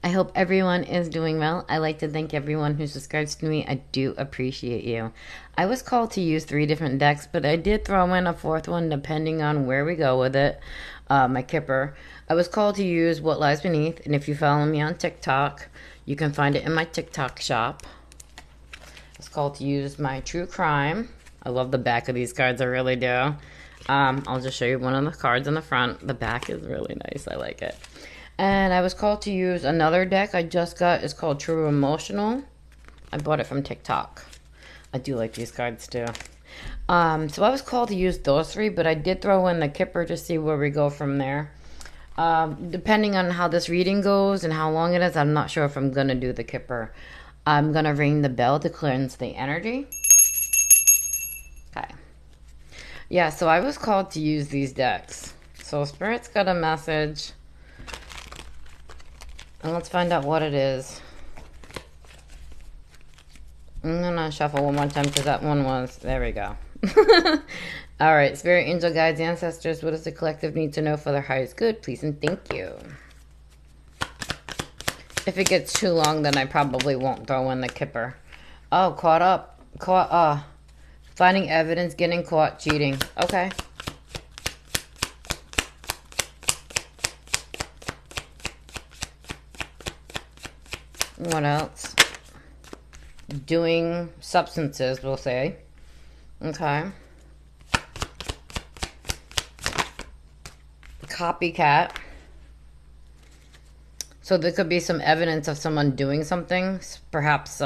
I hope everyone is doing well. I like to thank everyone who subscribes to me. I do appreciate you. I was called to use 3 different decks, but I did throw in a fourth one depending on where we go with it. My Kipper. I was called to use What Lies Beneath, and if you follow me on TikTok, you can find it in my TikTok shop. It's called to use my True Crime. I love the back of these cards, I really do. I'll just show you one of the cards in the front. The back is really nice, I like it. And I was called to use another deck I just got. It's called True Emotional. I bought it from TikTok. I do like these cards too. So I was called to use those 3, but I did throw in the Kipper to see where we go from there. Depending on how this reading goes and how long it is, I'm not sure if I'm going to do the Kipper. I'm going to ring the bell to cleanse the energy. Okay. Yeah, so I was called to use these decks. So Spirit's got a message. And let's find out what it is. I'm gonna shuffle one more time because that one was... There we go. Alright, Spirit, Angel, Guides, Ancestors, what does the collective need to know for their highest good? Please and thank you. If it gets too long, then I probably won't throw in the Kipper. Oh, caught up. Finding evidence, getting caught, cheating. Okay. What else? Doing substances, we'll say. Okay. Copycat. So there could be some evidence of someone doing something. Perhaps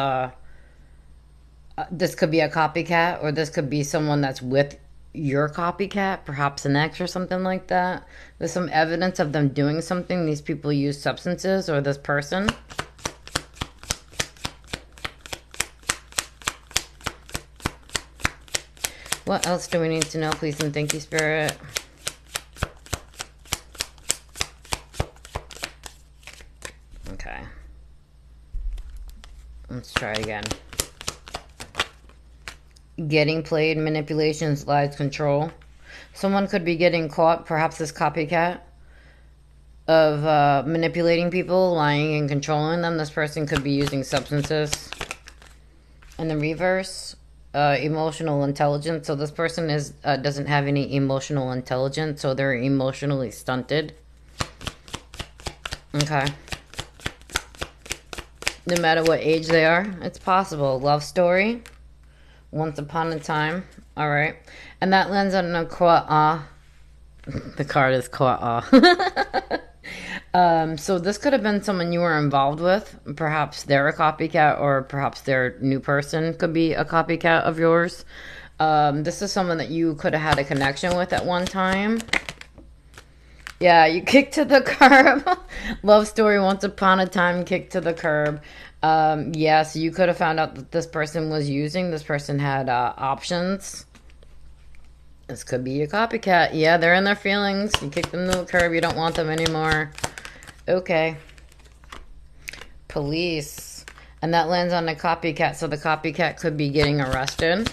this could be a copycat, or this could be someone that's with your copycat, perhaps an ex or something like that. There's some evidence of them doing something. These people use substances, or this person. What else do we need to know, please and thank you, Spirit? Okay. Let's try again. Getting played, manipulations, lies, control. Someone could be getting caught, perhaps this copycat, of manipulating people, lying and controlling them. This person could be using substances. In the reverse, emotional intelligence. So this person doesn't have any emotional intelligence, so they're emotionally stunted. Okay. No matter what age they are, it's possible. Love story. Once upon a time. Alright. And that lands on a Kwa'a. The card is Kwa'a. So this could have been someone you were involved with. Perhaps they're a copycat, or perhaps their new person could be a copycat of yours. This is someone that you could have had a connection with at one time. Yeah, you kicked to the curb. Love story, once upon a time, kicked to the curb. Yeah, so you could have found out that this person was using. This person had options. This could be your copycat. Yeah, they're in their feelings. You kicked them to the curb. You don't want them anymore. Okay. Police. And that lands on the copycat. So the copycat could be getting arrested,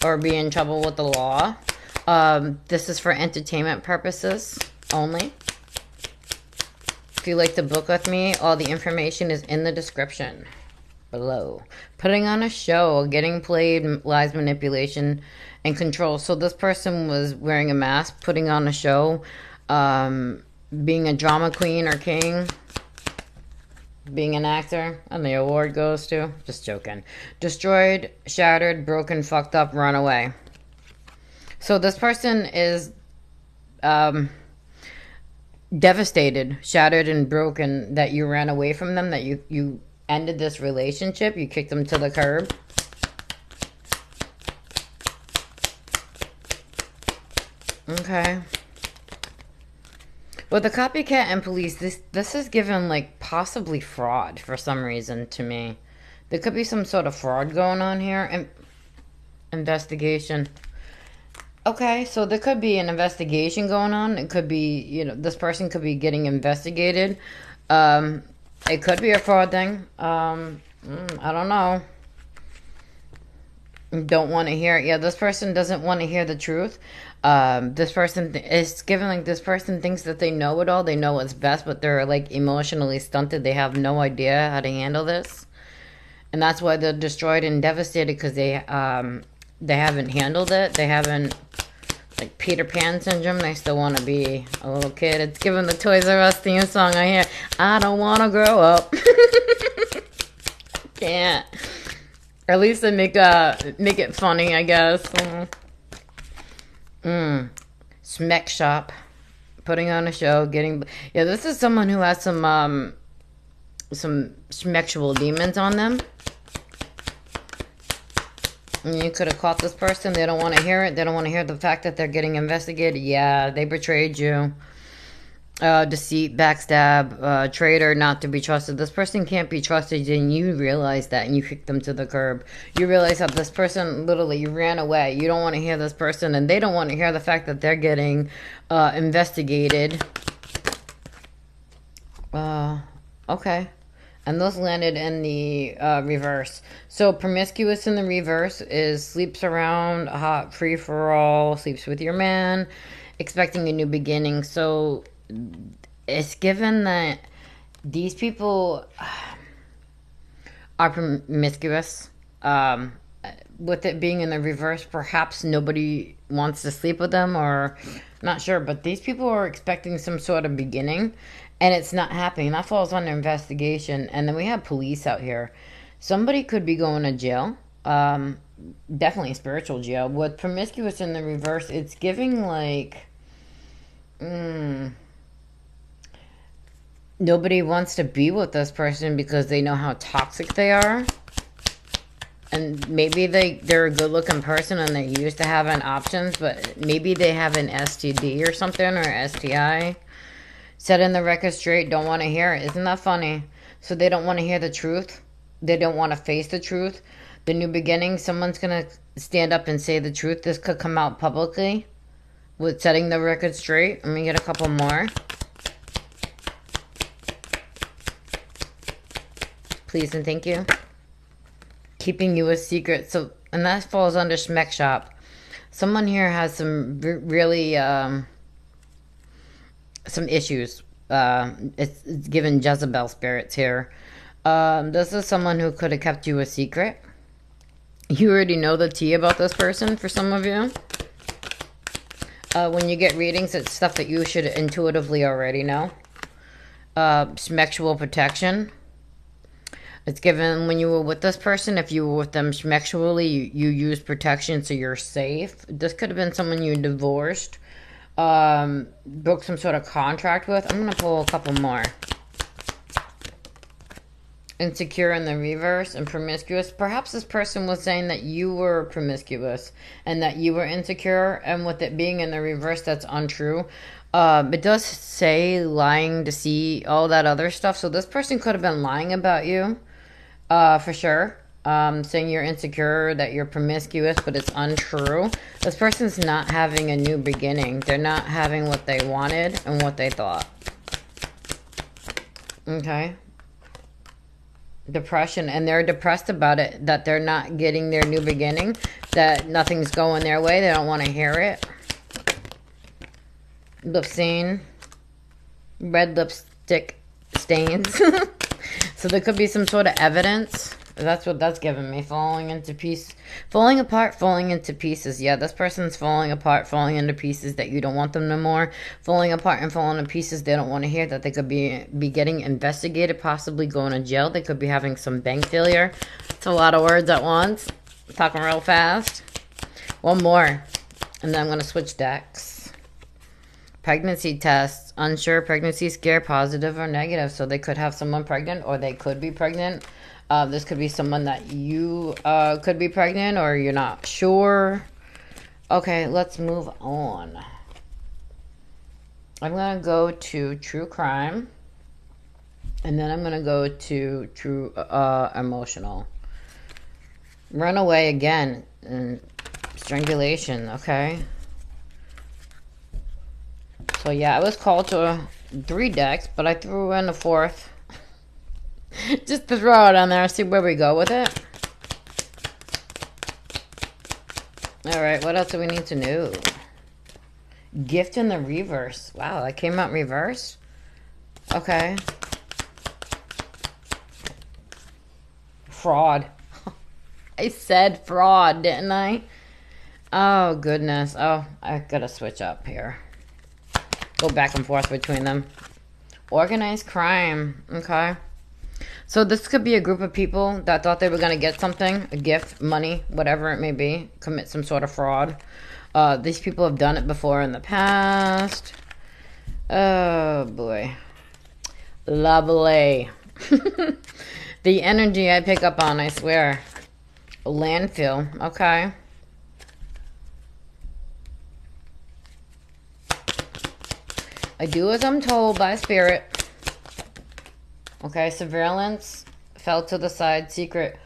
or be in trouble with the law. This is for entertainment purposes only. If you'd like to book with me, all the information is in the description below. Putting on a show, getting played, lies, manipulation, and control. So this person was wearing a mask, putting on a show, being a drama queen or king, being an actor, and the award goes to... Just joking. Destroyed, shattered, broken, fucked up, run away. So this person is devastated, shattered, and broken that you ran away from them, that you ended this relationship, you kicked them to the curb. Okay. With the copycat and police, this is given like possibly fraud for some reason to me. There could be some sort of fraud going on here. And investigation. Okay, so there could be an investigation going on. It could be, you know, this person could be getting investigated. It could be a fraud thing. I don't know. Don't want to hear it. Yeah, this person doesn't want to hear the truth. This person is given like this person thinks that they know it all. They know what's best, but they're like emotionally stunted. They have no idea how to handle this, and that's why they're destroyed and devastated because they haven't handled it. They haven't like Peter Pan syndrome. They still want to be a little kid. It's given the Toys R Us theme song I hear. I don't want to grow up. Can't. Or at least they make it funny, I guess. Smek shop, putting on a show, getting yeah. This is someone who has some smexual demons on them. And you could have caught this person. They don't want to hear it. They don't want to hear the fact that they're getting investigated. Yeah, they betrayed you. Deceit, backstab, traitor, not to be trusted. This person can't be trusted, and you realize that, and you kick them to the curb. You realize that this person, literally, you ran away. You don't want to hear this person, and they don't want to hear the fact that they're getting investigated. Okay. And those landed in the reverse. So promiscuous in the reverse is sleeps around, hot, free for all, sleeps with your man, expecting a new beginning. So it's given that these people are promiscuous. With it being in the reverse, perhaps nobody wants to sleep with them, or not sure. But these people are expecting some sort of beginning, and it's not happening. That falls under investigation. And then we have police out here. Somebody could be going to jail. Definitely spiritual jail. With promiscuous in the reverse, it's giving like nobody wants to be with this person because they know how toxic they are. And maybe they're a good looking person and they're used to having options, but maybe they have an STD or something, or STI. Setting the record straight, don't want to hear it. Isn't that funny? So they don't want to hear the truth. They don't want to face the truth. The new beginning, someone's going to stand up and say the truth. This could come out publicly with setting the record straight. Let me get a couple more. Please and thank you. Keeping you a secret. So, and that falls under Smek Shop. Someone here has some really some issues. It's given Jezebel spirits here. This is someone who could have kept you a secret. You already know the tea about this person for some of you. When you get readings, it's stuff that you should intuitively already know. Smexual protection. It's given when you were with this person, if you were with them sexually, you use protection so you're safe. This could have been someone you divorced, broke some sort of contract with. I'm going to pull a couple more. Insecure in the reverse and promiscuous. Perhaps this person was saying that you were promiscuous and that you were insecure, and with it being in the reverse, that's untrue. It does say lying, deceit, all that other stuff. So this person could have been lying about you. For sure. Saying you're insecure, that you're promiscuous, but it's untrue. This person's not having a new beginning. They're not having what they wanted and what they thought. Okay. Depression, and they're depressed about it, that they're not getting their new beginning, that nothing's going their way. They don't want to hear it. Lip stain. Red lipstick stains. So there could be some sort of evidence. That's what that's giving me. Falling into pieces. Falling apart, falling into pieces. Yeah, this person's falling apart, falling into pieces that you don't want them no more. Falling apart and falling into pieces they don't want to hear, that they could be getting investigated, possibly going to jail. They could be having some bank failure. It's a lot of words at once. I'm talking real fast. One more. And then I'm going to switch decks. Pregnancy tests, unsure, pregnancy scare, positive or negative. So they could have someone pregnant, or they could be pregnant. This could be someone that you could be pregnant, or you're not sure. Okay, let's move on. I'm going to go to true crime. And then I'm going to go to true emotional. Runaway again. And strangulation, okay. So yeah, I was called to 3 decks, but I threw in a 4th. Just to throw it on there, see where we go with it. All right, what else do we need to know? Gift in the reverse. Wow, that came out reverse? Okay. Fraud. I said fraud, didn't I? Oh, goodness. Oh, I gotta switch up here. Go back and forth between them. Organized crime. Okay. So this could be a group of people that thought they were going to get something, a gift, money, whatever it may be, commit some sort of fraud. These people have done it before in the past. Oh, boy. Lovely. The energy I pick up on, I swear. Landfill. Okay. I do as I'm told by spirit. Okay, surveillance, fell to the side, secret.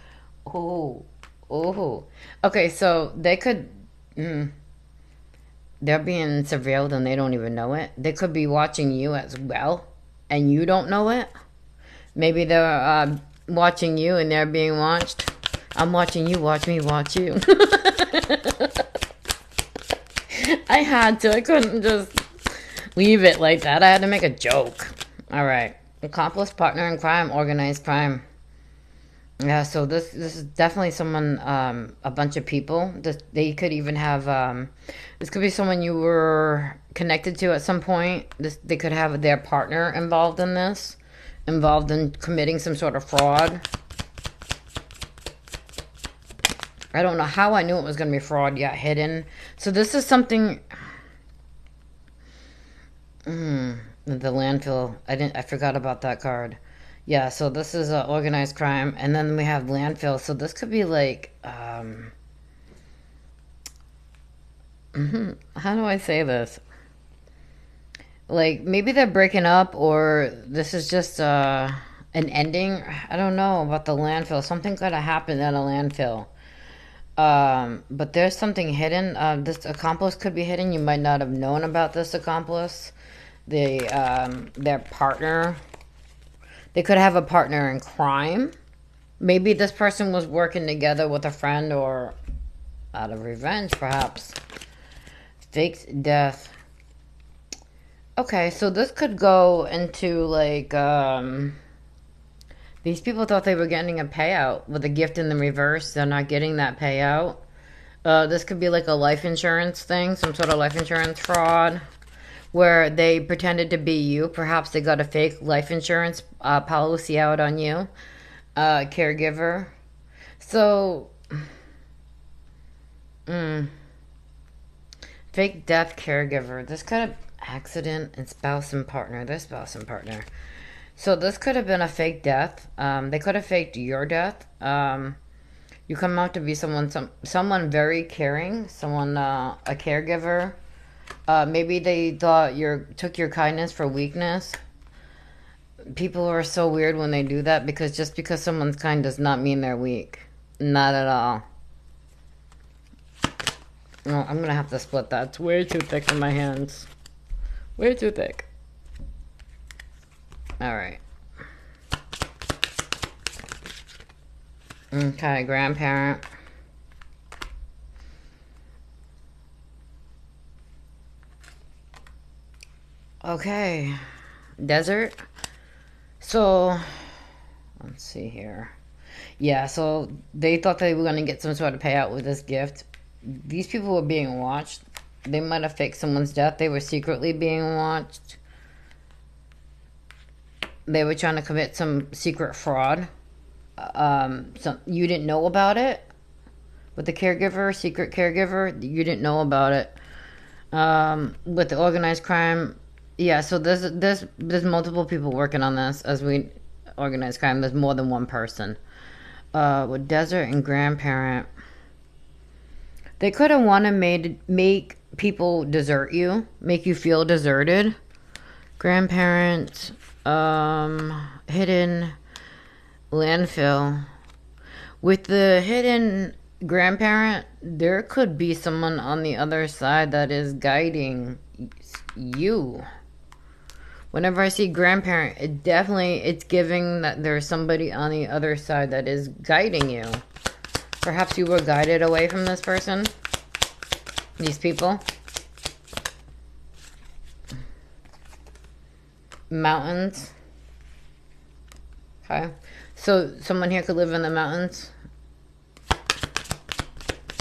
Ooh, ooh. Okay, so they could, they're being surveilled and they don't even know it. They could be watching you as well, and you don't know it. Maybe they're watching you and they're being watched. I'm watching you, watch me, watch you. I had to. I couldn't just leave it like that. I had to make a joke. All right. Accomplice, partner in crime, organized crime. Yeah, so this is definitely someone, a bunch of people. They could even have, this could be someone you were connected to at some point. They could have their partner involved in this, involved in committing some sort of fraud. I don't know how I knew it was going to be fraud yet, hidden. So this is something... the landfill. I forgot about that card. Yeah, so this is organized crime. And then we have landfill. So this could be like... how do I say this? Like, maybe they're breaking up, or this is just an ending. I don't know about the landfill. Something could have happened at a landfill. But there's something hidden. This accomplice could be hidden. You might not have known about this accomplice. Their partner. They could have a partner in crime. Maybe this person was working together with a friend or out of revenge, perhaps. Faked death. Okay, so this could go into like, these people thought they were getting a payout with a gift in the reverse. They're not getting that payout. This could be like a life insurance thing, some sort of life insurance fraud, where they pretended to be you. Perhaps they got a fake life insurance policy out on you, caregiver. So, fake death caregiver. This could have accident and spouse and partner. Their spouse and partner. So this could have been a fake death. They could have faked your death. You come out to be someone very caring, someone a caregiver. Maybe they thought took your kindness for weakness. People are so weird when they do that, because just because someone's kind does not mean they're weak. Not at all. Oh, I'm gonna have to split that. It's way too thick in my hands. Way too thick. Alright. Okay, grandparent. Okay. Desert. So, let's see here. Yeah, so they thought they were going to get some sort of payout with this gift. These people were being watched. They might have faked someone's death. They were secretly being watched. They were trying to commit some secret fraud. You didn't know about it with the caregiver, secret caregiver. You didn't know about it. With the organized crime, yeah. So there's multiple people working on this as we organize crime. There's more than one person. With desert and grandparent, they could have wanted make people desert you, make you feel deserted. Grandparent, hidden landfill. With the hidden grandparent, there could be someone on the other side that is guiding you. Whenever I see grandparent, it's giving that there's somebody on the other side that is guiding you. Perhaps you were guided away from this person. These people. Mountains. Okay. So someone here could live in the mountains.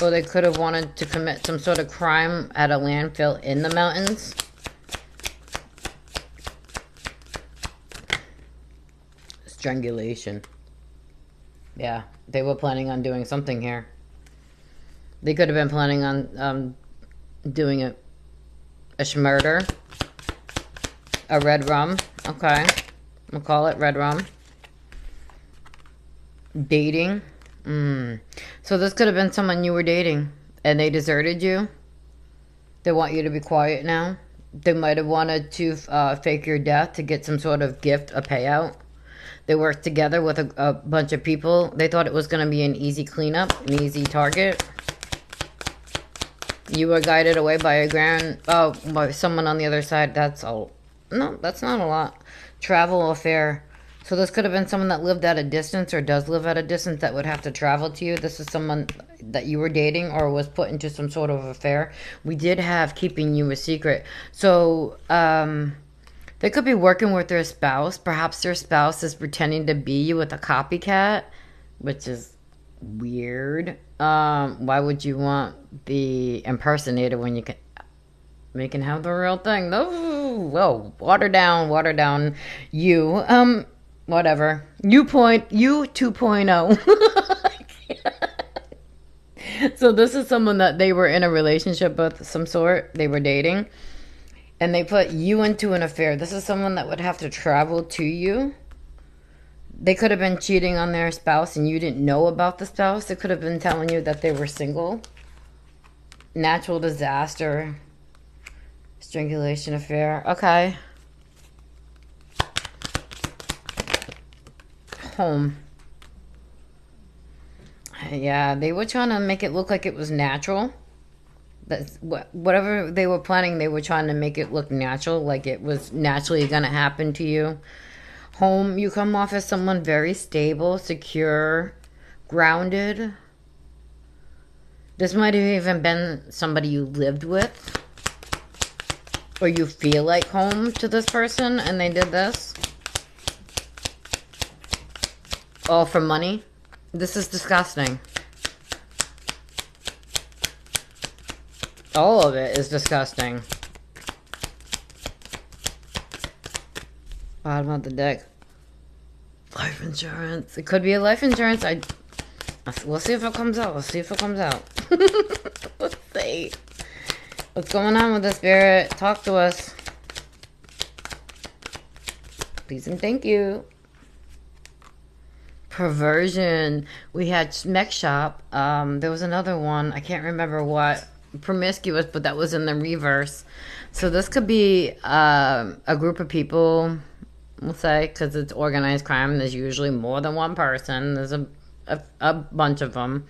Or they could have wanted to commit some sort of crime at a landfill in the mountains. Strangulation. Yeah, they were planning on doing something here. They could have been planning on doing a schmurder. A red rum. Okay. We'll call it red rum. Dating. So this could have been someone you were dating and they deserted you. They want you to be quiet now. They might have wanted to fake your death to get some sort of gift, a payout. They worked together with a bunch of people. They thought it was going to be an easy cleanup, an easy target. You were guided away by by someone on the other side. That's all. No, that's not a lot. Travel affair. So this could have been someone that lived at a distance or does live at a distance that would have to travel to you. This is someone that you were dating or was put into some sort of affair. We did have keeping you a secret. So, they could be working with their spouse. Perhaps their spouse is pretending to be you with a copycat, which is weird. Why would you want the impersonator when you can have the real thing? No, whoa, water down. You, whatever. You 2.0. So this is someone that they were in a relationship with some sort. They were dating. And they put you into an affair. This is someone that would have to travel to you. They could have been cheating on their spouse and you didn't know about the spouse. They could have been telling you that they were single. Natural disaster. Strangulation affair. Okay. Home. Yeah, they were trying to make it look like it was natural. That's whatever they were planning, they were trying to make it look natural, like it was naturally going to happen to you. Home, you come off as someone very stable, secure, grounded. This might have even been somebody you lived with. Or you feel like home to this person and they did this. All for money. This is disgusting. All of it is disgusting. Bottom of the deck. Life insurance. It could be a life insurance. We'll see if it comes out. Let's see. Let's see. What's going on with the spirit? Talk to us. Please and thank you. Perversion. We had Smek Shop. There was another one. I can't remember what. Promiscuous, but that was in the reverse. So this could be a group of people, we'll say, because it's organized crime. There's usually more than one person. There's a bunch of them.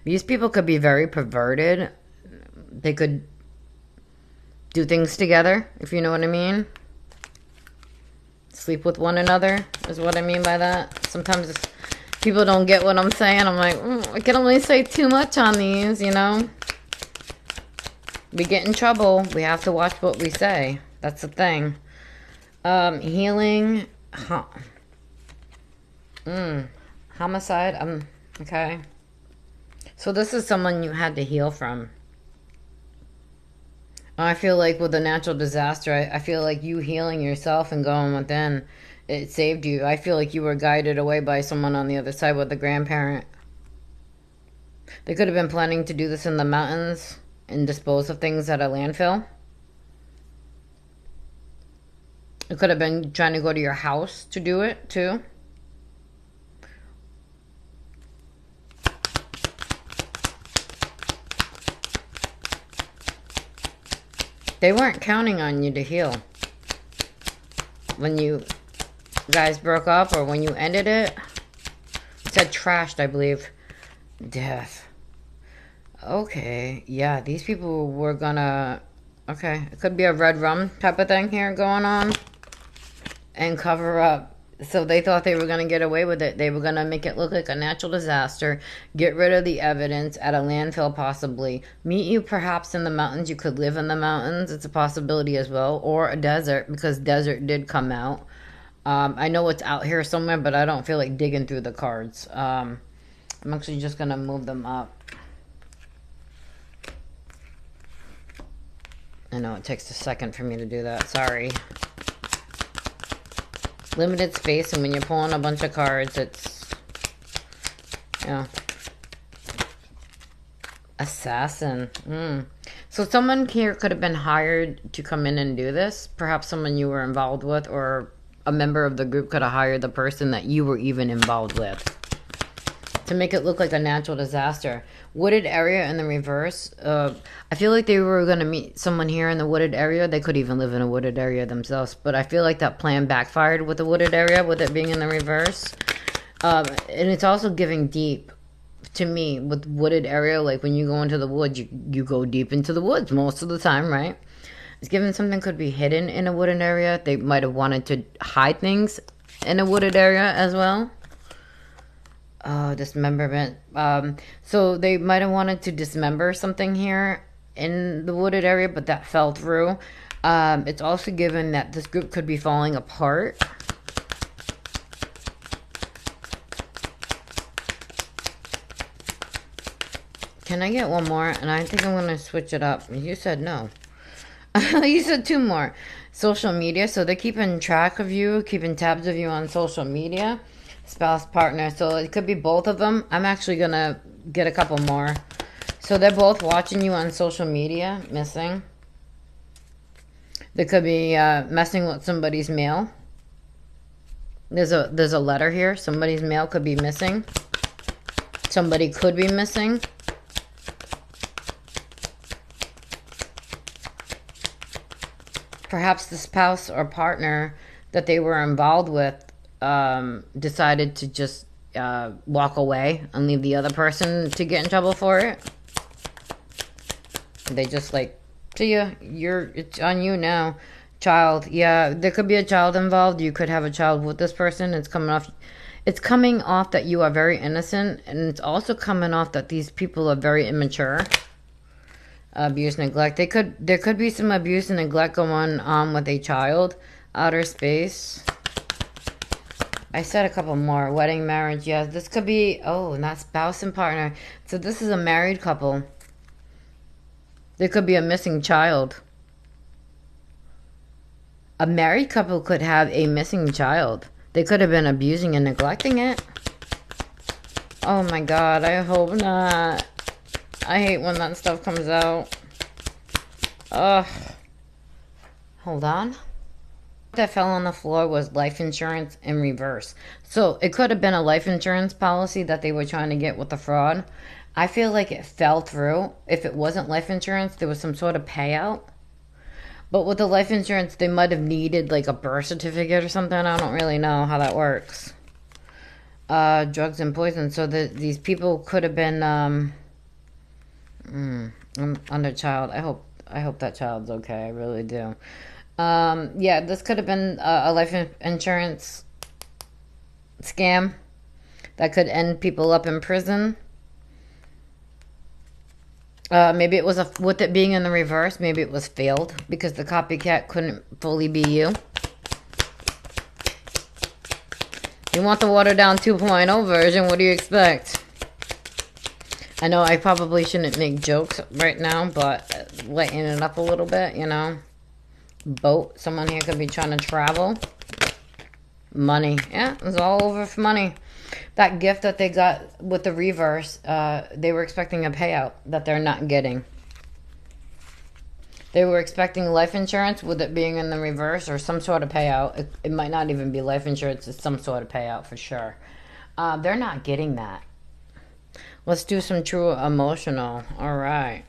These people could be very perverted. They could do things together, if you know what I mean. Sleep with one another is what I mean by that. Sometimes people don't get what I'm saying. I'm like, I can only say too much on these, you know. We get in trouble. We have to watch what we say. That's the thing. Healing. Homicide. Okay. So this is someone you had to heal from. I feel like with a natural disaster, I feel like you healing yourself and going within, it saved you. I feel like you were guided away by someone on the other side with a grandparent. They could have been planning to do this in the mountains and dispose of things at a landfill. It could have been trying to go to your house to do it, too. They weren't counting on you to heal. When you guys broke up or when you ended it, it said trashed, I believe. Death. Okay, yeah, these people were gonna... Okay, it could be a red rum type of thing here going on. And cover up So they thought they were going to get away with it. They were going to make it look like a natural disaster, get rid of the evidence at a landfill possibly, meet you perhaps in the mountains. You could live in the mountains. It's a possibility as well. Or a desert, because desert did come out. I know it's out here somewhere, but I don't feel like digging through the cards. I'm actually just going to move them up. I know it takes a second for me to do that. Sorry. Limited space, and when you're pulling a bunch of cards, it's... Yeah. Assassin. So someone here could have been hired to come in and do this. Perhaps someone you were involved with, or a member of the group could have hired the person that you were even involved with to make it look like a natural disaster. Wooded area in the reverse. I feel like they were going to meet someone here in the wooded area. They could even live in a wooded area themselves. But I feel like that plan backfired with the wooded area, with it being in the reverse. And it's also giving deep to me with wooded area. Like when you go into the woods, you go deep into the woods most of the time, right? It's given something could be hidden in a wooded area. They might have wanted to hide things in a wooded area as well. Dismemberment. So they might have wanted to dismember something here in the wooded area, but that fell through. It's also given that this group could be falling apart. Can I get one more? And I think I'm going to switch it up. You said no. You said two more. Social media. So they're keeping track of you, keeping tabs of you on social media. Spouse, partner. So it could be both of them. I'm actually going to get a couple more. So they're both watching you on social media, missing. They could be messing with somebody's mail. There's a letter here. Somebody's mail could be missing. Somebody could be missing. Perhaps the spouse or partner that they were involved with decided to just walk away and leave the other person to get in trouble for it. They just like, see ya, it's on you now. Child, yeah, there could be a child involved. You could have a child with this person. It's coming off that you are very innocent, and it's also coming off that these people are very immature. Abuse, neglect. There could be some abuse and neglect going on with a child. Outer space. I said a couple more. Wedding, marriage. Yes, this could be. Oh, not spouse and partner. So this is a married couple. There could be a missing child. A married couple could have a missing child. They could have been abusing and neglecting it. Oh my God, I hope not. I hate when that stuff comes out. Ugh. Hold on. What that fell on the floor was life insurance in reverse. So it could have been a life insurance policy that they were trying to get with the fraud. I feel like it fell through. If it wasn't life insurance, there was some sort of payout. But with the life insurance, they might have needed like a birth certificate or something. I don't really know how that works. Drugs and poison. So these people could have been under child. I hope that child's okay. I really do. Yeah, this could have been a life insurance scam that could end people up in prison. Maybe it was with it being in the reverse, maybe it was failed because the copycat couldn't fully be you. You want the watered down 2.0 version, what do you expect? I know I probably shouldn't make jokes right now, but lighten it up a little bit, you know. Boat, someone here could be trying to travel. Money, yeah, it's all over for money. That gift that they got with the reverse, they were expecting a payout that they're not getting. They were expecting life insurance with it being in the reverse or some sort of payout. It might not even be life insurance. It's some sort of payout for sure. They're not getting that. Let's do some true emotional. All right.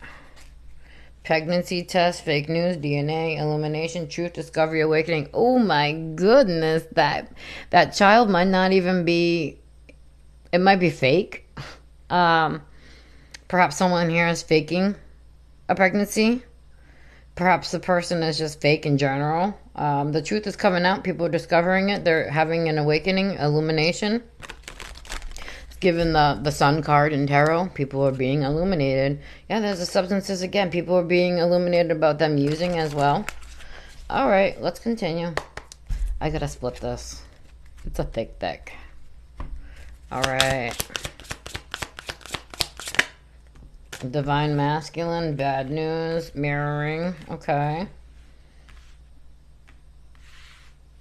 Pregnancy test, fake news, DNA, illumination, truth, discovery, awakening. Oh my goodness. That child might not even be... It might be fake. Perhaps someone here is faking a pregnancy. Perhaps the person is just fake in general. The truth is coming out. People are discovering it. They're having an awakening, illumination. Given the sun card in tarot, people are being illuminated. Yeah, there's the substances again. People are being illuminated about them using as well. All right, let's continue. I gotta split this. It's a thick deck. All right. Divine Masculine, bad news, mirroring. Okay.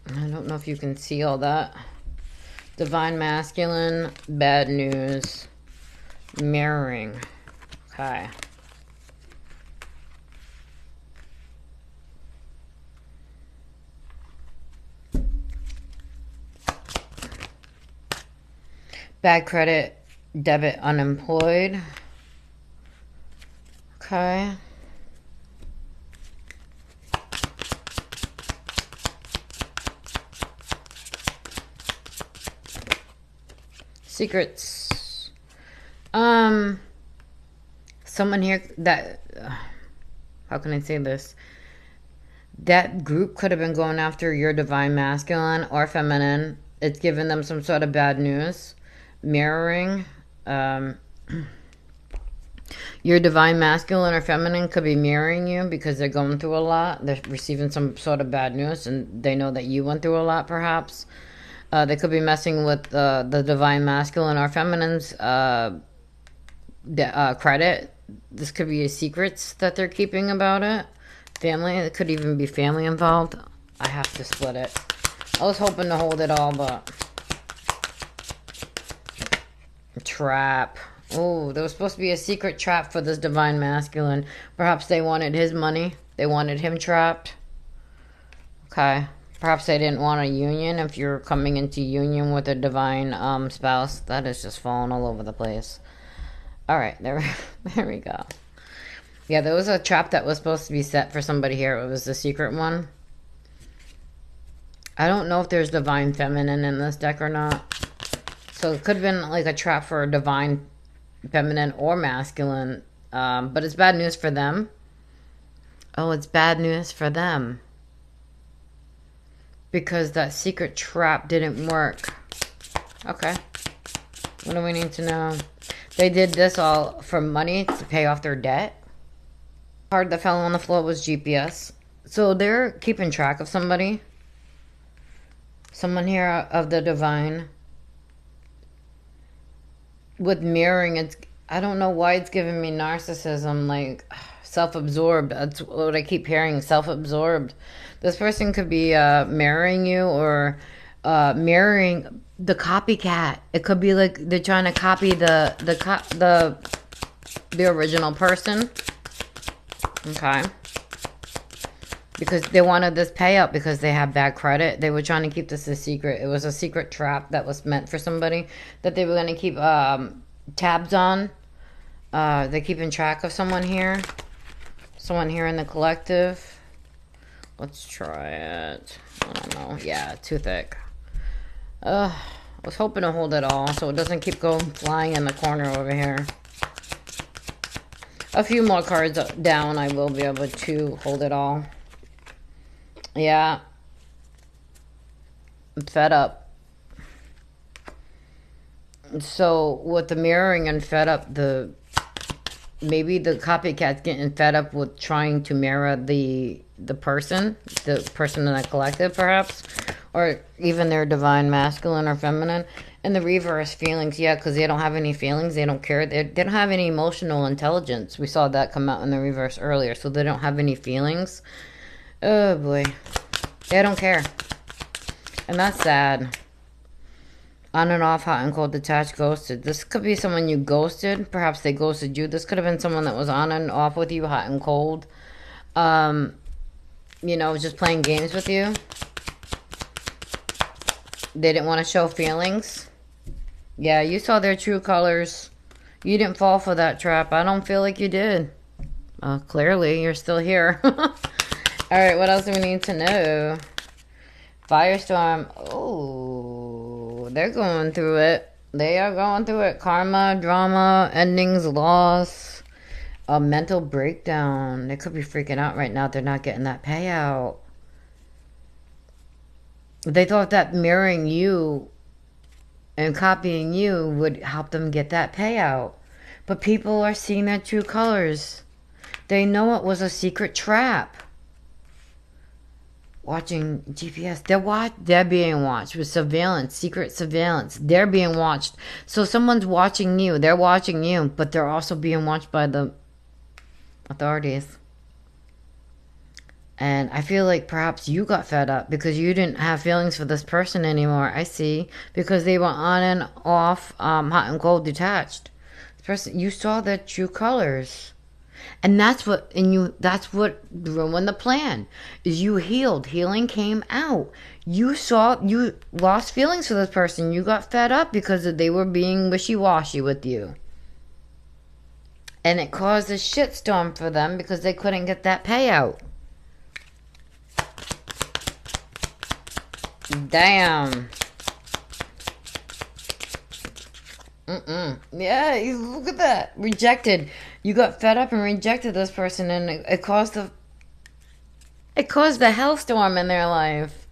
I don't know if you can see all that. Divine Masculine, bad news, mirroring. Okay. Bad credit, debit, unemployed. Okay. Secrets. Someone here that, how can I say this? That group could have been going after your divine masculine or feminine. It's giving them some sort of bad news. Mirroring. Your divine masculine or feminine could be mirroring you because they're going through a lot. They're receiving some sort of bad news and they know that you went through a lot, perhaps. They could be messing with the divine masculine or feminine's credit. This could be secrets that they're keeping about it. Family. It could even be family involved. I have to split it. I was hoping to hold it all, but... Trap. Oh, there was supposed to be a secret trap for this divine masculine. Perhaps they wanted his money. They wanted him trapped. Okay. Perhaps they didn't want a union. If you're coming into union with a divine spouse, that is just falling all over the place. All right, there we go. Yeah, there was a trap that was supposed to be set for somebody here. It was the secret one. I don't know if there's divine feminine in this deck or not. So it could have been like a trap for a divine feminine or masculine. But it's bad news for them. Oh, it's bad news for them. Because that secret trap didn't work. Okay. What do we need to know? They did this all for money to pay off their debt. The card that fell on the floor was GPS. So they're keeping track of somebody. Someone here of the divine. With mirroring, it's... I don't know why it's giving me narcissism, like... self-absorbed. That's what I keep hearing, self-absorbed. This person could be mirroring you or mirroring the copycat. It could be like they're trying to copy the original person. Okay. Because they wanted this payout because they have bad credit. They were trying to keep this a secret. It was a secret trap that was meant for somebody that they were going to keep tabs on. They're keeping track of someone here. Someone here in the collective. Let's try it. I don't know. Yeah, too thick. I was hoping to hold it all so it doesn't keep going flying in the corner over here. A few more cards down, I will be able to hold it all. Yeah. I'm fed up. So, with the mirroring and fed up, maybe the copycat's getting fed up with trying to mirror the person in the collective, perhaps, or even their divine masculine or feminine. And the reverse, feelings, yeah, because they don't have any feelings, they don't care, they don't have any emotional intelligence. We saw that come out in the reverse earlier, so they don't have any feelings. Oh boy, they don't care, and that's sad. On and off, hot and cold, detached, ghosted. This could be someone you ghosted. Perhaps they ghosted you. This could have been someone that was on and off with you, hot and cold. You know, just playing games with you. They didn't want to show feelings. Yeah, you saw their true colors. You didn't fall for that trap. I don't feel like you did. Clearly, you're still here. Alright, what else do we need to know? Firestorm. Oh, they're going through it. They are going through it. Karma, drama, endings, loss, a mental breakdown. They could be freaking out right now. They're not getting that payout. They thought that mirroring you and copying you would help them get that payout. But people are seeing their true colors. They know it was a secret trap. Watching GPS. They're being watched with surveillance, secret surveillance. They're being watched. So someone's watching you. They're watching you, but they're also being watched by the authorities. And I feel like perhaps you got fed up because you didn't have feelings for this person anymore. I see. Because they were on and off, hot and cold detached. This person, you saw their true colors. And that's what ruined the plan. Is you healed. Healing came out. You lost feelings for this person. You got fed up because they were being wishy-washy with you. And it caused a shitstorm for them because they couldn't get that payout. Damn. Yeah, look at that. Rejected. You got fed up and rejected this person, and it caused the hellstorm in their life.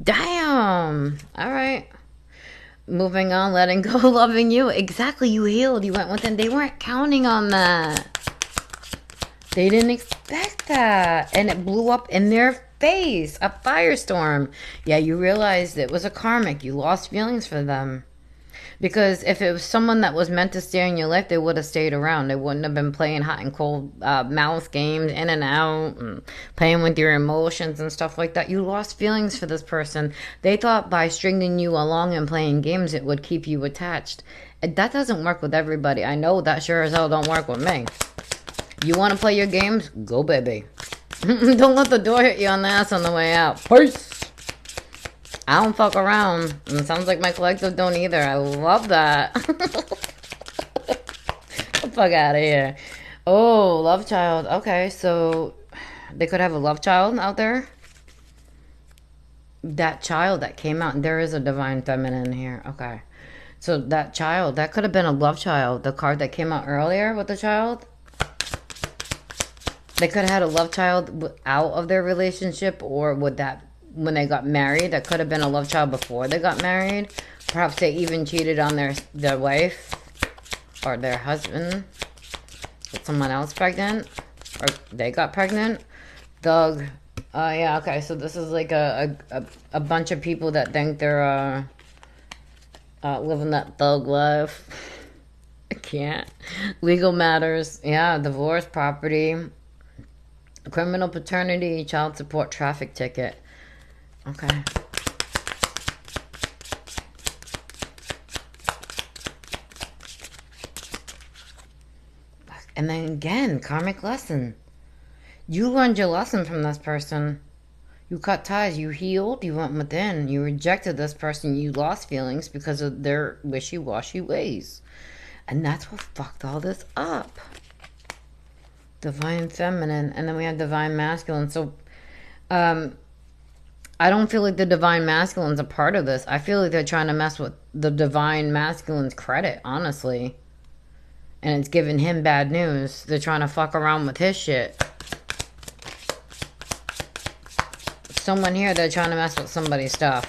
Damn. All right. Moving on, letting go, loving you. Exactly, you healed. You went within. They weren't counting on that. They didn't expect that. And it blew up in their face. A firestorm. Yeah, you realized it was a karmic. You lost feelings for them. Because if it was someone that was meant to stay in your life, they would have stayed around. They wouldn't have been playing hot and cold mouse games in and out and playing with your emotions and stuff like that. You lost feelings for this person. They thought by stringing you along and playing games, it would keep you attached. That doesn't work with everybody. I know that sure as hell don't work with me. You want to play your games? Go, baby. Don't let the door hit you on the ass on the way out. Peace. I don't fuck around. And it sounds like my collective don't either. I love that. Get the fuck out of here. Oh, love child. Okay, so they could have a love child out there. That child that came out, there is a divine feminine here. Okay. So that child, that could have been a love child. The card that came out earlier with the child. They could have had a love child out of their relationship, or would that... when they got married, that could have been a love child before they got married. Perhaps they even cheated on their wife or their husband with someone else pregnant, or they got pregnant. Thug. Yeah, okay, so this is like a bunch of people that think they're living that thug life. I can't. Legal matters. Yeah, divorce, property, criminal paternity, child support, traffic ticket. Okay. And then again, karmic lesson. You learned your lesson from this person. You cut ties. You healed. You went within. You rejected this person. You lost feelings because of their wishy-washy ways. And that's what fucked all this up. Divine feminine. And then we have divine masculine. So, I don't feel like the divine masculine's a part of this. I feel like they're trying to mess with the divine masculine's credit, honestly. And it's giving him bad news. They're trying to fuck around with his shit. Someone here, they're trying to mess with somebody's stuff.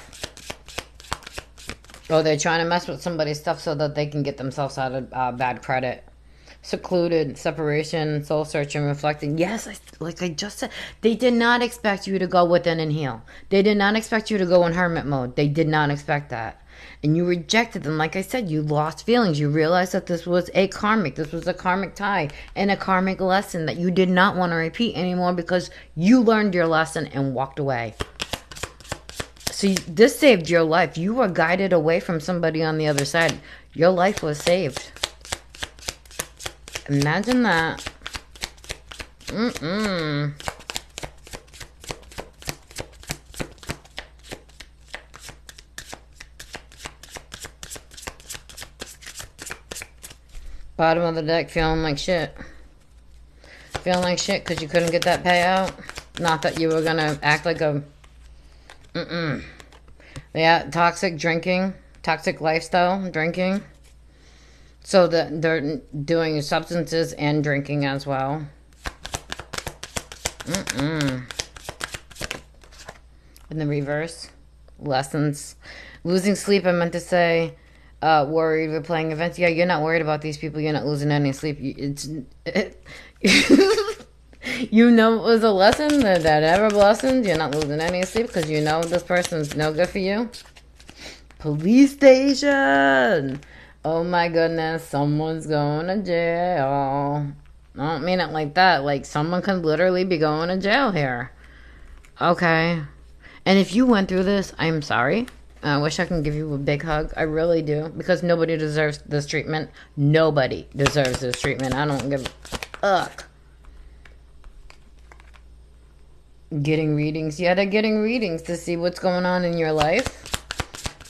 Or they're trying to mess with somebody's stuff so that they can get themselves out of bad credit. Secluded, separation, soul searching, reflecting. Yes, like I just said, they did not expect you to go within and heal. They did not expect you to go in hermit mode. They did not expect that. And you rejected them. Like I said, you lost feelings. You realized that this was a karmic. This was a karmic tie and a karmic lesson that you did not want to repeat anymore because you learned your lesson and walked away. So this saved your life. You were guided away from somebody on the other side. Your life was saved. Imagine that. Bottom of the deck, feeling like shit. Feeling like shit because you couldn't get that payout. Not that you were going to act like a... Yeah, toxic drinking. Toxic lifestyle, drinking. So they're doing substances and drinking as well. In the reverse. Lessons. Losing sleep, I meant to say. Worried, replaying events. Yeah, you're not worried about these people. You're not losing any sleep. You know it was a lesson, that ever lesson. You're not losing any sleep because you know this person's no good for you. Police station. Oh my goodness, someone's going to jail. I don't mean it like that. Like, someone could literally be going to jail here. Okay. And if you went through this, I'm sorry. I wish I can give you a big hug. I really do. Because nobody deserves this treatment. Nobody deserves this treatment. I don't give a fuck. Getting readings. Yeah, they're getting readings to see what's going on in your life.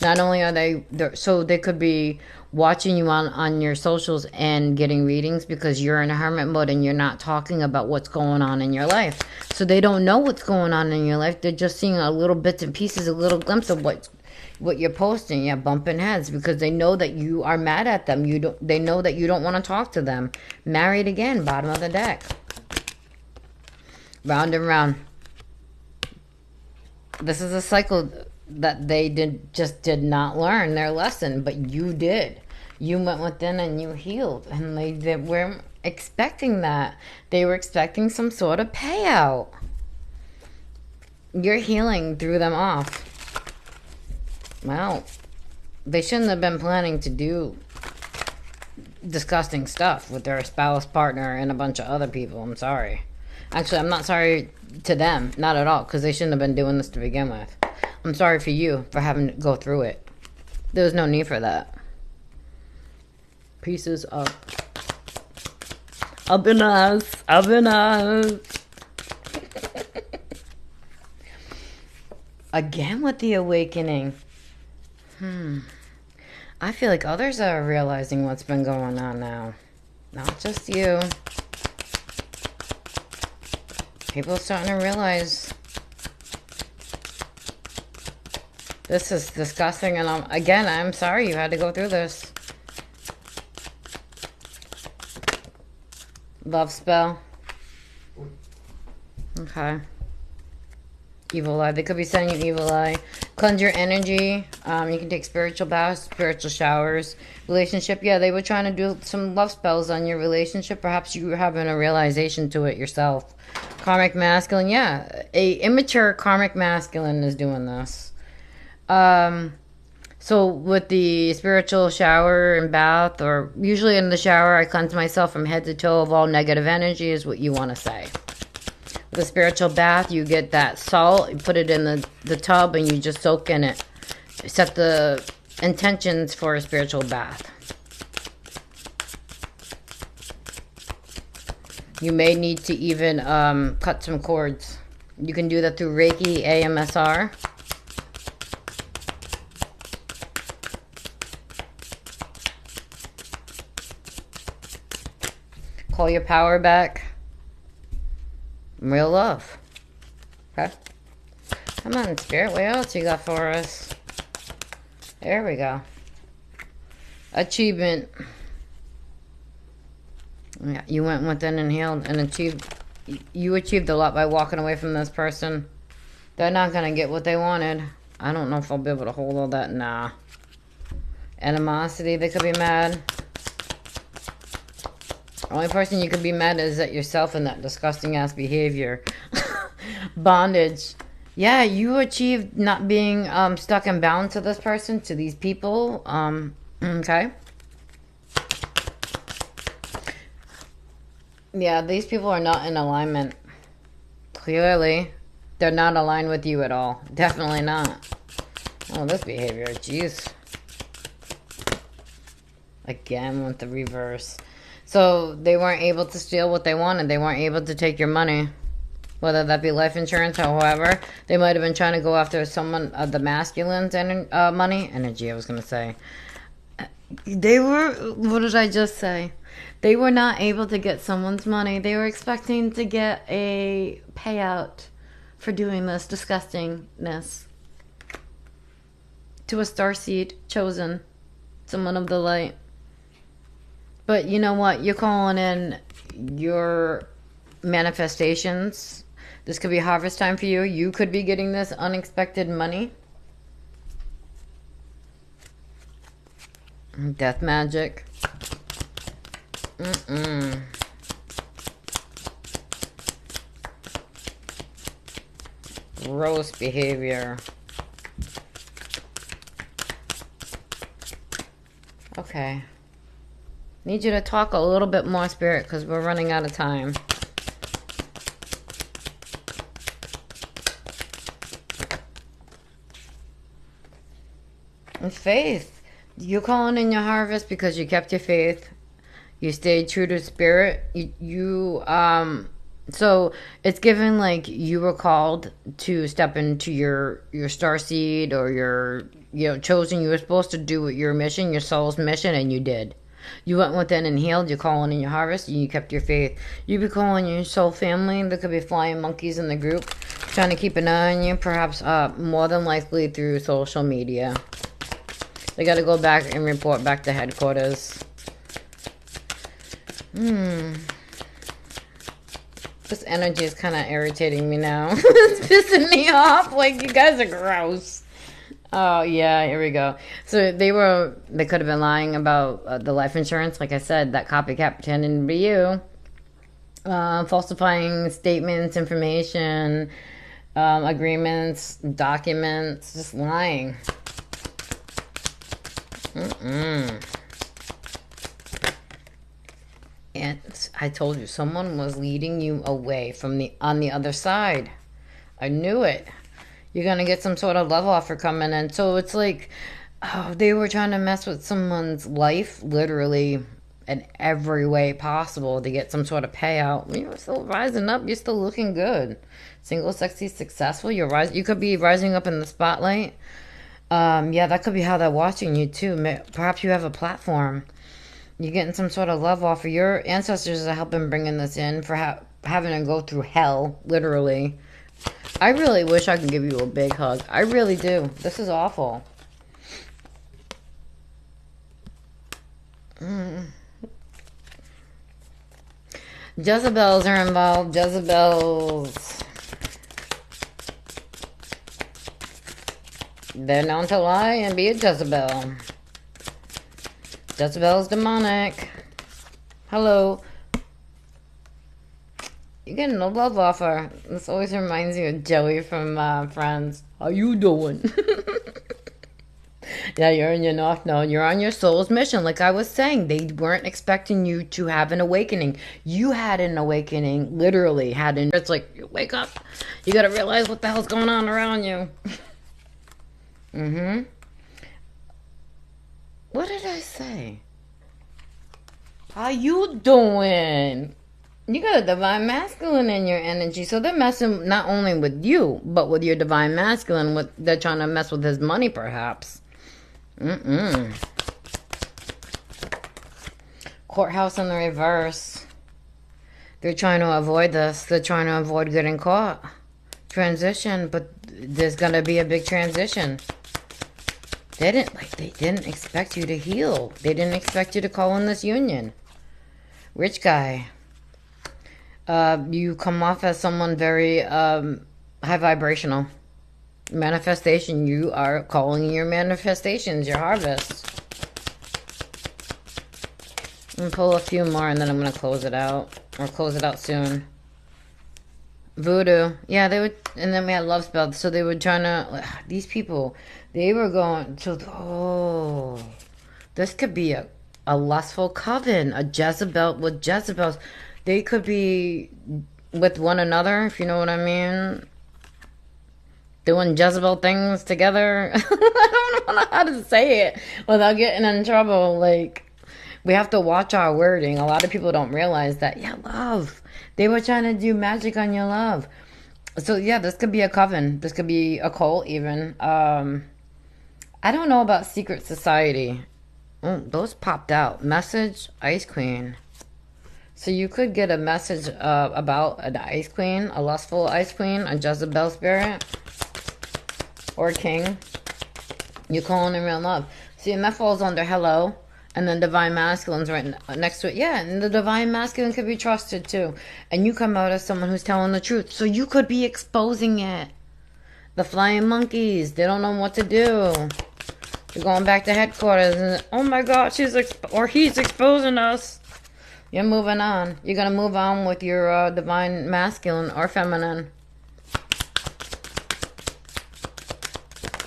Not only are so they could be watching you on your socials and getting readings because you're in a hermit mode and you're not talking about what's going on in your life. So they don't know what's going on in your life. They're just seeing a little bits and pieces, a little glimpse of what you're posting. Yeah, bumping heads because they know that you are mad at them. They know that you don't want to talk to them. Married again, bottom of the deck. Round and round. This is a cycle that they did not learn their lesson, but you did. You went within and you healed, and they weren't expecting that. They were expecting some sort of payout. Your healing threw them off. Well, they shouldn't have been planning to do disgusting stuff with their spouse, partner, and a bunch of other people. I'm sorry. Actually, I'm not sorry to them, not at all, because they shouldn't have been doing this to begin with. I'm sorry for you for having to go through it. There was no need for that. Pieces up. Up in us. Up in us. Again with the awakening. I feel like others are realizing what's been going on now. Not just you. People are starting to realize this is disgusting, and I'm sorry you had to go through this. Love spell. Okay. Evil eye. They could be sending you evil eye. Cleanse your energy. You can take spiritual baths, spiritual showers. Relationship. Yeah, they were trying to do some love spells on your relationship. Perhaps you were having a realization to it yourself. Karmic masculine. Yeah, a immature karmic masculine is doing this. So with the spiritual shower and bath, or usually in the shower, I cleanse myself from head to toe of all negative energy is what you want to say. With a spiritual bath, you get that salt, you put it in the tub, and you just soak in it. Set the intentions for a spiritual bath. You may need to even cut some cords. You can do that through Reiki, AMSR. Call your power back. Real love. Okay. Come on, Spirit. What else you got for us? There we go. Achievement. Yeah, you went within and healed and achieved. You achieved a lot by walking away from this person. They're not going to get what they wanted. I don't know if I'll be able to hold all that. Nah. Animosity. They could be mad. The only person you could be mad is at yourself and that disgusting ass behavior. Bondage. Yeah, you achieved not being stuck and bound to this person, to these people. Okay. Yeah, these people are not in alignment. Clearly. They're not aligned with you at all. Definitely not. Oh, this behavior. Jeez. Again with the reverse. So they weren't able to steal what they wanted. They weren't able to take your money. Whether that be life insurance or however. They might have been trying to go after someone of the masculine's money. Energy, I was going to say. They were... What did I just say? They were not able to get someone's money. They were expecting to get a payout for doing this disgustingness. To a starseed chosen. Someone of the light. But you know what? You're calling in your manifestations. This could be harvest time for you. You could be getting this unexpected money. Death magic. Mm-mm. Gross behavior. Okay. Need you to talk a little bit more, Spirit, because we're running out of time. And faith. You're calling in your harvest because you kept your faith. You stayed true to Spirit. So it's given like you were called to step into your star seed or your chosen. You were supposed to do your mission, your soul's mission, and you did. You went within and healed. You're calling in your harvest. And you kept your faith. You be calling your soul family. There could be flying monkeys in the group trying to keep an eye on you. Perhaps more than likely through social media. They got to go back and report back to headquarters. This energy is kind of irritating me now. It's pissing me off. Like, you guys are gross. Oh, yeah, here we go. So they could have been lying about the life insurance. Like I said, that copycat pretending to be you. Falsifying statements, information, agreements, documents, just lying. And I told you, someone was leading you away from on the other side. I knew it. You're going to get some sort of love offer coming in. So it's like, they were trying to mess with someone's life, literally, in every way possible to get some sort of payout. You're still rising up. You're still looking good. Single, sexy, successful. You could be rising up in the spotlight. Yeah, that could be how they're watching you too. Perhaps you have a platform. You're getting some sort of love offer. Your ancestors are helping bringing this in for having to go through hell, literally. I really wish I could give you a big hug. I really do. This is awful. Jezebels are involved. Jezebels. They're known to lie and be a Jezebel. Jezebel's demonic. Hello. You're getting a love offer. This always reminds me of Joey from Friends. How you doing? Yeah, you're in your North Node. You're on your soul's mission. Like I was saying, they weren't expecting you to have an awakening. You had an awakening. Literally had an... It's like, wake up. You gotta realize what the hell's going on around you. What did I say? How you doing? You got a divine masculine in your energy, so they're messing not only with you, but with your divine masculine. They're trying to mess with his money, perhaps. Courthouse in the reverse. They're trying to avoid this. They're trying to avoid getting caught. Transition, but there's gonna be a big transition. They didn't expect you to heal. They didn't expect you to call in this union. Rich guy. You come off as someone very high vibrational. Manifestation. You are calling your manifestations, your harvest. I'm going to pull a few more and then I'm going to close it out. Or close it out soon. Voodoo. Yeah, they would. And then we had love spell. So they were trying to... These people... They were going to... Oh. This could be a lustful coven. A Jezebel with Jezebels. They could be with one another, if you know what I mean. Doing Jezebel things together. I don't know how to say it without getting in trouble. Like, we have to watch our wording. A lot of people don't realize that. Yeah, love. They were trying to do magic on your love. So, yeah, this could be a coven. This could be a cult, even. I don't know about secret society. Oh, those popped out. Message, Ice Queen. So you could get a message about an Ice Queen, a lustful Ice Queen, a Jezebel spirit, or king. You calling in real love. See, and that falls under hello, and then divine masculine's right next to it. Yeah, and the divine masculine could be trusted too. And you come out as someone who's telling the truth. So you could be exposing it. The flying monkeys, they don't know what to do. You're going back to headquarters, and oh my God, he's exposing us. You're moving on. You're gonna move on with your divine masculine or feminine.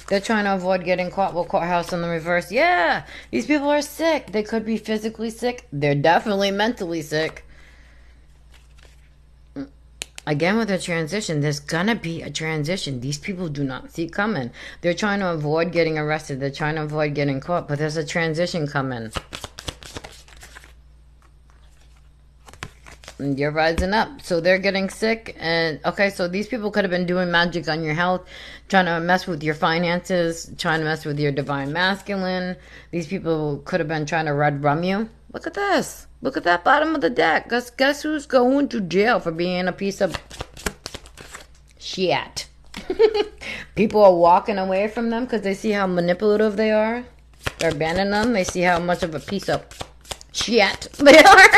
They're trying to avoid getting caught with courthouse in the reverse. Yeah, these people are sick. They could be physically sick. They're definitely mentally sick. Again, with a transition, there's gonna be a transition. These people do not see coming. They're trying to avoid getting arrested. They're trying to avoid getting caught, but there's a transition coming. You're rising up. So they're getting sick. And okay, so these people could have been doing magic on your health, trying to mess with your finances, trying to mess with your divine masculine. These people could have been trying to red rum you. Look at this. Look at that bottom of the deck. Guess who's going to jail for being a piece of shit? People are walking away from them because they see how manipulative they are. They're abandoning them. They see how much of a piece of shit they are.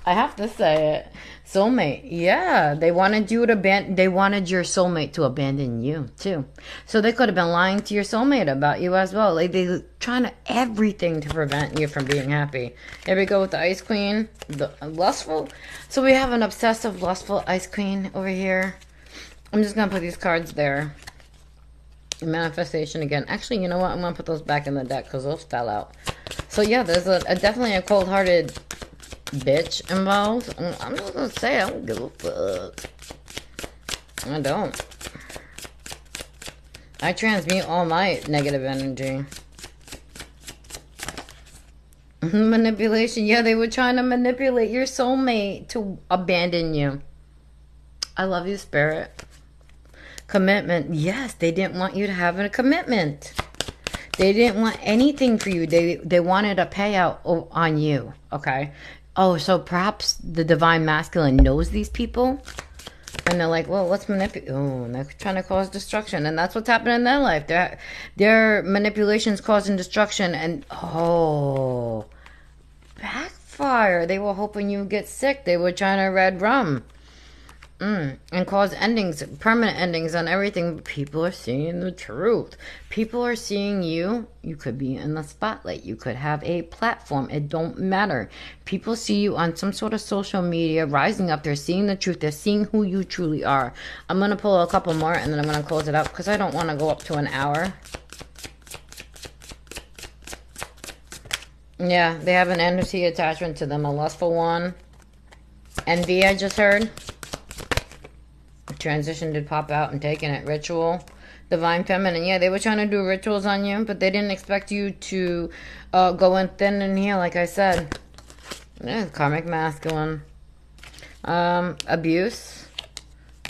I have to say it. Soulmate, yeah, they wanted you to they wanted your soulmate to abandon you too. So they could have been lying to your soulmate about you as well. Like they trying to everything to prevent you from being happy. Here we go with the Ice Queen, the lustful. So we have an obsessive, lustful Ice Queen over here. I'm just gonna put these cards there. Manifestation again. Actually, you know what? I'm gonna put those back in the deck because those fell out. So yeah, there's definitely a cold-hearted bitch involved. I'm just gonna say I don't give a fuck. I don't. I transmute all my negative energy. Manipulation. Yeah, they were trying to manipulate your soulmate to abandon you. I love you, Spirit. Commitment. Yes, they didn't want you to have a commitment. They didn't want anything for you. They wanted a payout on you. Okay. Oh, so perhaps the divine masculine knows these people, and they're like, well, let's manipulate. Oh, and they're trying to cause destruction, and that's what's happening in their life. Their manipulations causing destruction, and oh, backfire. They were hoping you would get sick. They were trying to red rum. And cause endings, permanent endings on everything. People are seeing the truth. People are seeing you. You could be in the spotlight. You could have a platform. It don't matter. People see you on some sort of social media, rising up. They're seeing the truth. They're seeing who you truly are. I'm going to pull a couple more and then I'm going to close it up because I don't want to go up to an hour. Yeah, they have an entity attachment to them. A lustful one. Envy, I just heard. Transition did pop out and taking it. Ritual. Divine feminine. Yeah, they were trying to do rituals on you, but they didn't expect you to go in thin and heal, like I said. Yeah, karmic masculine. Abuse.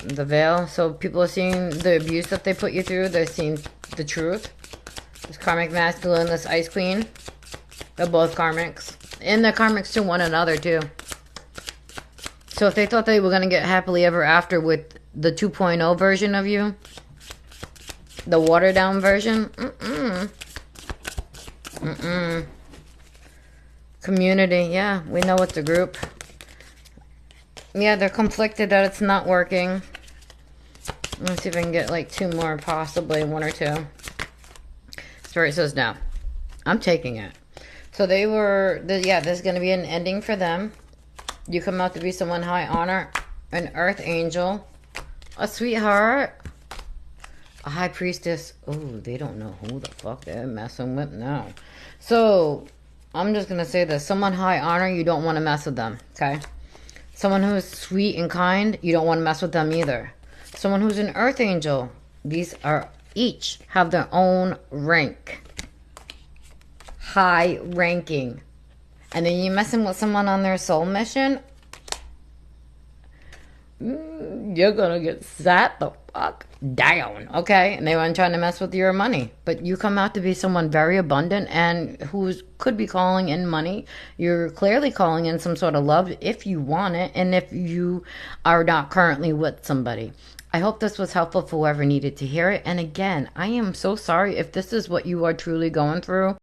The veil. So people are seeing the abuse that they put you through. They're seeing the truth. This karmic masculine, this Ice Queen. They're both karmics. And they're karmics to one another, too. So if they thought they were going to get happily ever after with the 2.0 version of you, the watered down version, Community, yeah, we know it's a group. Yeah, they're conflicted that it's not working. Let's see if I can get like two more, possibly one or two. Spirit says no. I'm taking it. So they were, yeah, there's going to be an ending for them. You come out to be someone high honor, an earth angel, a sweetheart, a high priestess. Oh, they don't know who the fuck they're messing with now. So I'm just going to say this. Someone high honor, you don't want to mess with them, okay? Someone who is sweet and kind, you don't want to mess with them either. Someone who's an earth angel, these are each have their own rank. High ranking. And then you're messing with someone on their soul mission, you're going to get sat the fuck down, okay? And they weren't trying to mess with your money. But you come out to be someone very abundant and who could be calling in money. You're clearly calling in some sort of love if you want it and if you are not currently with somebody. I hope this was helpful for whoever needed to hear it. And again, I am so sorry if this is what you are truly going through.